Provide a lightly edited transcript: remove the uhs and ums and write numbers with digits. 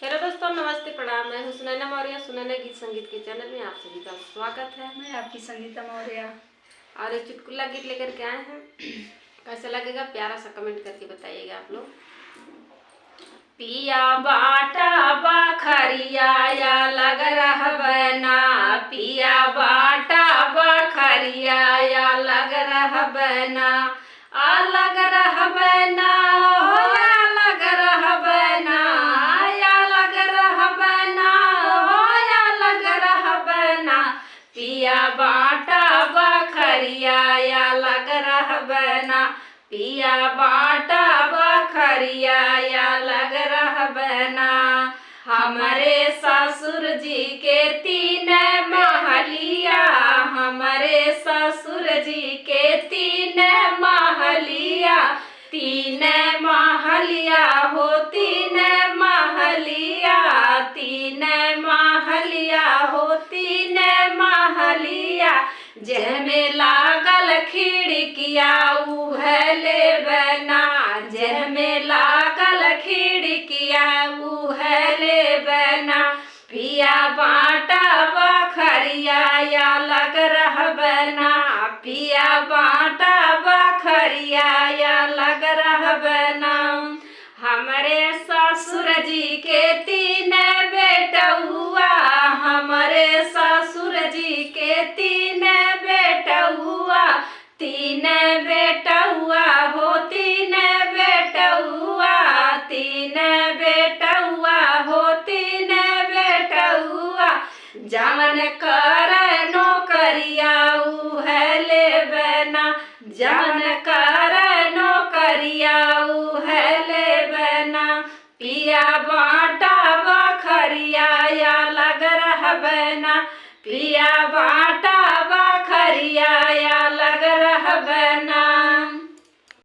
Hello दोस्तों, नमस्ते, प्रणाम। मैं हूँ सुनैना मौर्य। सुनैना गीत संगीत के चैनल में आप सभी का स्वागत है। मैं आपकी संगीता मौर्य और एक चुटकुला गीत लेकर के आए हैं। कैसा लगेगा प्यारा सा कमेंट करके बताइएगा आप लोग। पिया बाटा बखरिया या लग रहा बना, पिया बाटा बखरिया या लग रहा बना, अलग रह बना हो या लग रहा बना, या लग रहा बना हो या लग रहा बना, पिया बाटा बखरिया या लग रहा बना, पिया बाटा बखरिया या लग रहा बना। हमारे ससुर जी के 3 महलिया, हमारे ससुर जी के 3 महलिया, 3 महलिया हो 3 महलिया, 3 महलिया हो 3 महलिया, जेमे लागल खिड़किया उहले बना, जेमे लागल खिड़किया उहले बना, पिया बाटा बखरिया या लग रहा बना, पिया बाटा बखरिया या लग रहा बना। हमारे ससुर जी के 3 बेटा हुआ, हमारे ससुर जी के 3 बेटा हुआ, 3 बेटा हुआ हो 3 बेटा हुआ, 3 बेटा हुआ हो 3 बेटा हुआ, जमन कर नौकरिया उहले बना, जमन कर नौकरिया उहले बना, पिया बाटा बखरिया या लग रहा बना, पिया बाटा बखरिया या